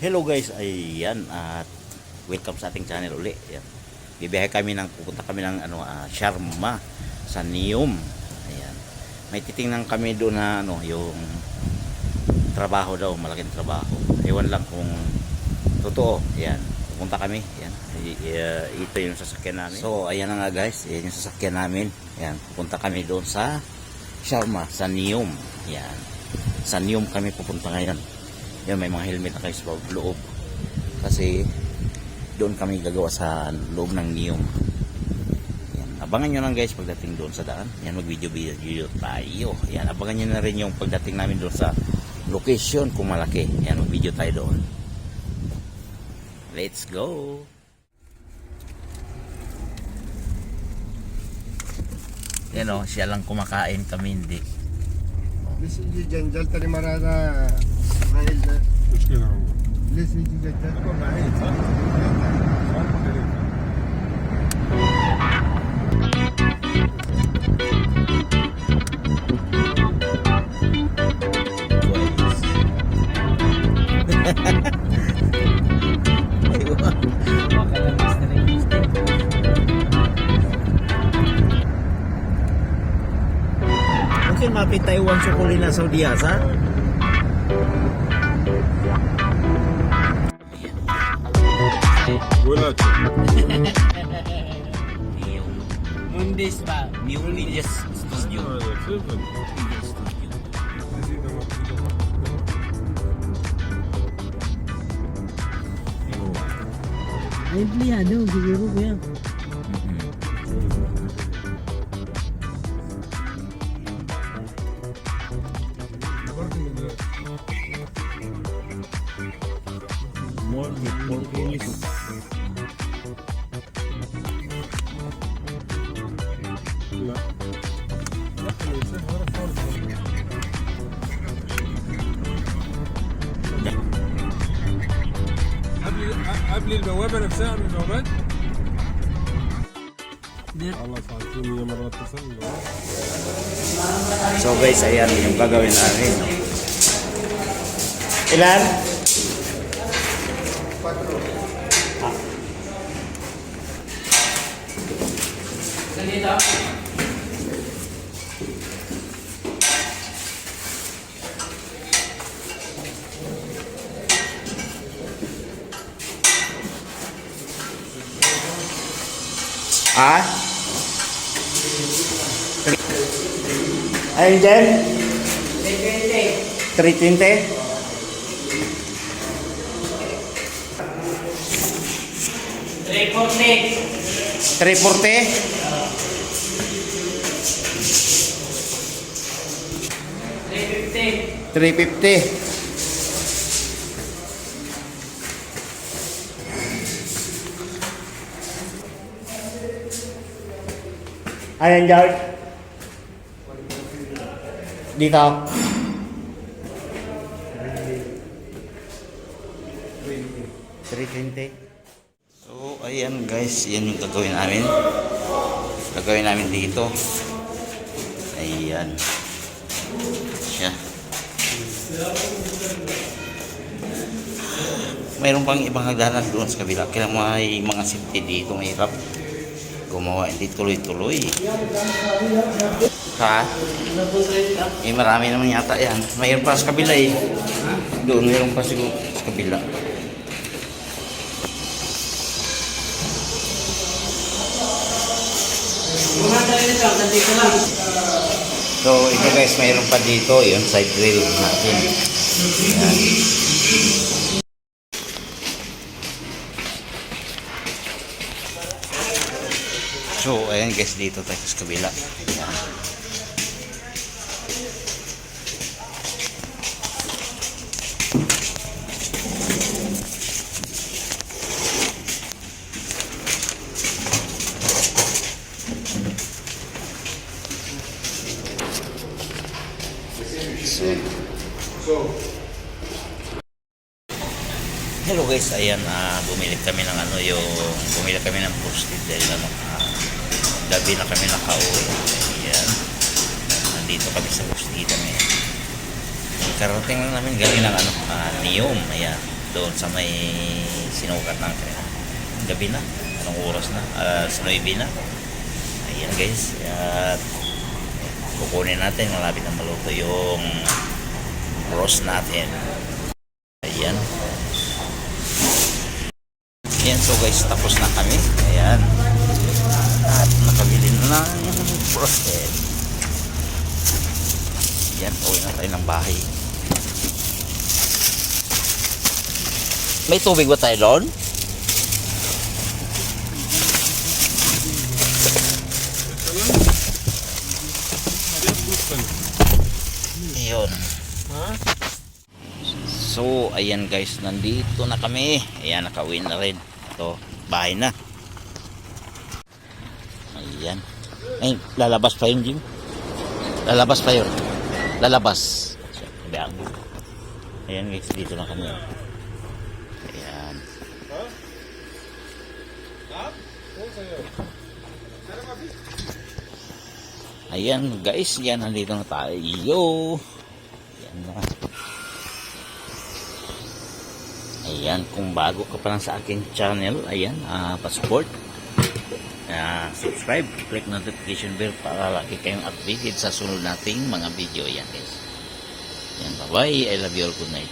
Hello guys, ayan at welcome sa ating channel uli. Ayan. Bibiyahe kami pupunta kami ng Sharma sa Neom. Ayan. May titingnan kami doon na yung trabaho daw, malaking trabaho. Ewan lang kung totoo. Ayan. Pupunta kami. Ayan. Ito yung sasakyan namin. So, ayan na nga guys, ayan yung sasakyan namin. Ayan, pupunta kami doon sa Sharma sa Neom. Ayan. Sa Neom kami pupunta ngayon. Yan, may mga helmet na kayo sa loob kasi doon kami gagawa sa loob ng Neom. Yan, abangan nyo lang guys pagdating doon sa daan. Yan, mag video tayo. Yan, abangan nyo na rin yung pagdating namin doon sa location kung malaki. Yan, mag video tayo doon. Let's go. Yan o, siya lang kumakain, kami hindi. ليش يجي جنجال تاني مرة هذا اسماعيل ده مشكلة هو ليش يجي جنجال يكون بعيد صح؟ صح قريب. Mungkin mapi Taiwan sukulina Saudi sa ولاد Mundis ba? New Media Studio. تلفن Ay, empleyado, siguro kuya. More Portuguese. لا قبل البوابة نفسها قبل البوابات الله صعبتوني مرات تصل So guys, ayan yung gagawin namin. Ilan? Ah? Ayun dyan? 320. 340. 350. Ayan, George. Dito. 320. So, ayan guys. Yan yung gagawin namin. Gagawin namin dito. Ayan. Siya. Mayroon pang ibang hagdanan doon sa kabila. Kaya may mga safety dito. Mahirap gumawa. Hindi tuloy-tuloy. Ha? Marami naman yata yan. Mayroon pa sa kabila eh. Doon mayroon pa siguro sa kabila. So ito guys, mayroon pa dito. Yun, side grill natin. Yan. So ayan guys, dito tayo sa kabila. Yan. Hello guys, ayan bumili kami ng posted dahil gabi na kami nakauwi. Ayan. Nandito kami sa posted kami. Karating lang namin galing ng Neom. Ayan. doon sa may sinukat ng gabi na. Anong oras na? Alas 9 na. Ayan guys. At kukunin natin. Malapit na maluto yung roast natin. Ayan. Ayan. So guys, tapos na kami. Ayan. At nakabili na ng roasted. Ayan. Uwi na tayo ng bahay. May tubig ba tayo doon? Ayun. So, ayan guys, nandito na kami. Ayan, nakauwi na rin. Ito, bahay na. Ayan. Ay, lalabas pa yun, Jim. Lalabas pa yun. Lalabas. Ayan guys, dito na kami. Ayan. Ayan guys, yan, nandito na tayo. Ayan na. Ayan, kung bago ka pa lang sa aking channel, ayan, pa-support, subscribe, click notification bell para lagi kayong updated sa sunod nating mga video. Ayan guys. Ayan, bye bye, I love you all, good night.